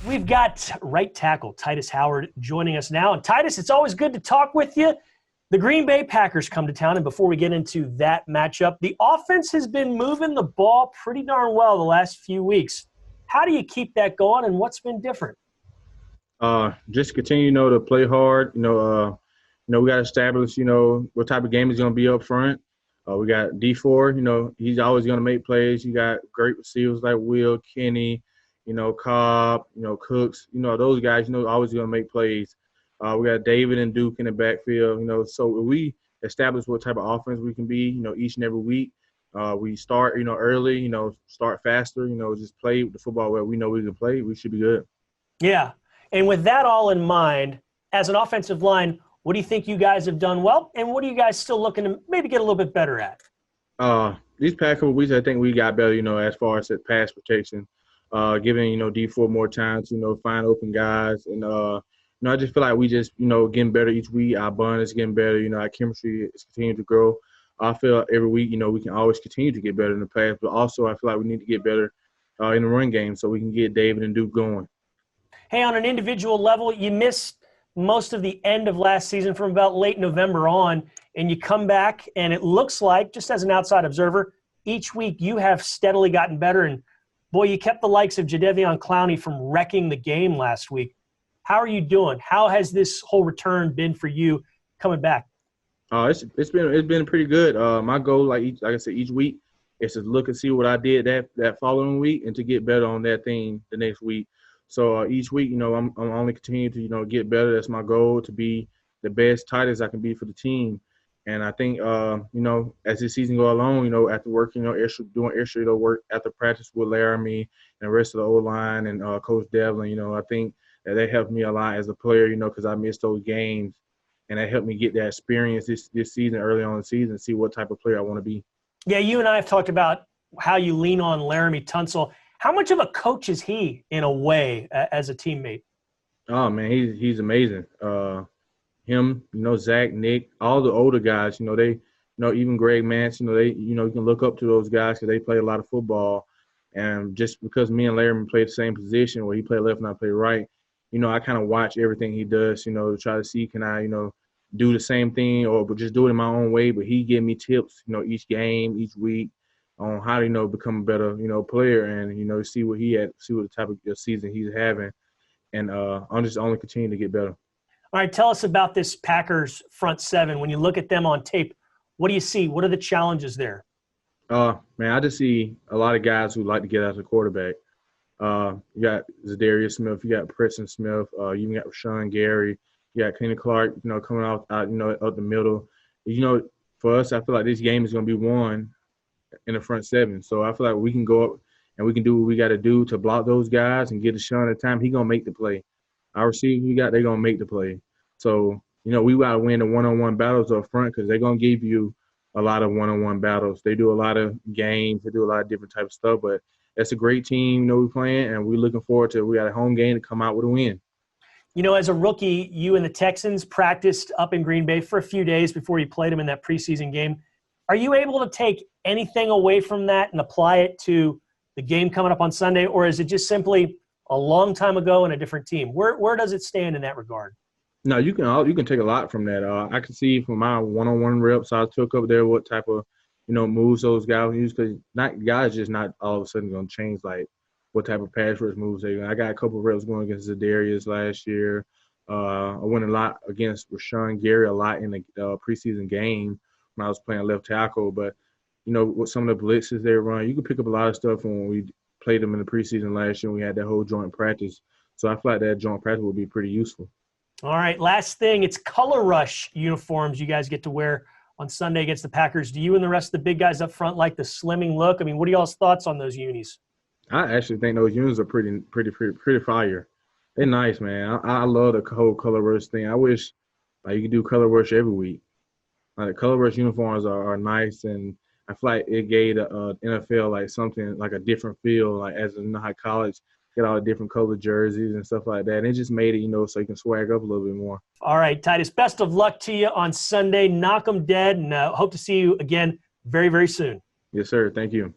We've got right tackle Tytus Howard joining us now. And Tytus, it's always good to talk with you. The Green Bay Packers come to town, and before we get into that matchup, the offense has been moving the ball pretty darn well the last few weeks. How do you keep that going, and what's been different? Just continue, to play hard. We got to establish, what type of game is going to be up front. We got D4, he's always going to make plays. You got great receivers like Will, Kenny, Cobb, Cooks, those guys, always going to make plays. We got David and Duke in the backfield, so we establish what type of offense we can be, each and every week. We start, early, start faster, just play the football where we know we can play. We should be good. Yeah. And with that all in mind, as an offensive line, what do you think you guys have done well, and what are you guys still looking to maybe get a little bit better at? These past couple of weeks, I think we got better, as far as that pass protection, giving, D4 more time to, find open guys. And, I just feel like we just, getting better each week. Our bond is getting better. Our chemistry is continuing to grow. I feel every week, we can always continue to get better in the pass, but also I feel like we need to get better in the run game so we can get David and Duke going. Hey, on an individual level, you missed most of the end of last season from about late November on, and you come back, and it looks like, just as an outside observer, each week you have steadily gotten better. And, boy, you kept the likes of Jadeveon Clowney from wrecking the game last week. How are you doing? How has this whole return been for you coming back? It's been pretty good. My goal, like I said, each week is to look and see what I did that following week and to get better on that thing the next week. So each week, I'm only continuing to, get better. That's my goal, to be the best tight as I can be for the team. And I think, as this season go along, after working, doing extra work after practice with Laramie and the rest of the O-line and Coach Devlin, I think that they helped me a lot as a player, because I missed those games. And that helped me get that experience this season, early on in the season, see what type of player I want to be. Yeah, you and I have talked about how you lean on Laramie Tunsil. How much of a coach is he, in a way, as a teammate? Oh, man, he's amazing. Him, Zach, Nick, all the older guys, they, even Greg Mance, you can look up to those guys because they play a lot of football. And just because me and Laramie play the same position, where he play left and I play right, I kind of watch everything he does, to try to see, can I, do the same thing or just do it in my own way. But he give me tips, each game, each week on how to, become a better, player and, see what he had, see what the type of season he's having. And I'm just only continuing to get better. All right, tell us about this Packers front seven. When you look at them on tape, what do you see? What are the challenges there? Man, I just see a lot of guys who like to get out the quarterback. You got Zadarius Smith, you got Preston Smith, you got Rashawn Gary, you got Kenny Clark, coming out, up the middle. For us, I feel like this game is going to be won in the front seven. So I feel like we can go up and we can do what we got to do to block those guys and get Rashawn at time. He's going to make the play. Our receivers we got, they're going to make the play. So, we got to win the one-on-one battles up front because they're going to give you a lot of one-on-one battles. They do a lot of games. They do a lot of different type of stuff, but that's a great team, we're playing, and we're looking forward to – we got a home game to come out with a win. As a rookie, you and the Texans practiced up in Green Bay for a few days before you played them in that preseason game. Are you able to take anything away from that and apply it to the game coming up on Sunday, or is it just simply a long time ago and a different team? Where does it stand in that regard? No, you can take a lot from that. I can see from my one-on-one reps I took up there what type of moves those guys use, because guys just not all of a sudden going to change like what type of pass rush moves they. I got a couple of reps going against Zadarius last year. I went a lot against Rashawn Gary a lot in the preseason game when I was playing left tackle. But with some of the blitzes they run, you can pick up a lot of stuff from when we played them in the preseason last year. We had that whole joint practice, so I feel like that joint practice would be pretty useful. All right, last thing, it's color rush uniforms you guys get to wear on Sunday against the Packers. Do you and the rest of the big guys up front like the slimming look? I mean, what are y'all's thoughts on those unis? I actually think those unis are pretty fire. They're nice, man. I love the whole color rush thing. I wish you could do color rush every week. The color rush uniforms are nice, and I feel like it gave the NFL like something like a different feel. Like as how college get all the different colored jerseys and stuff like that. And it just made it, so you can swag up a little bit more. All right, Tytus, best of luck to you on Sunday. Knock 'em dead, and hope to see you again very, very soon. Yes, sir. Thank you.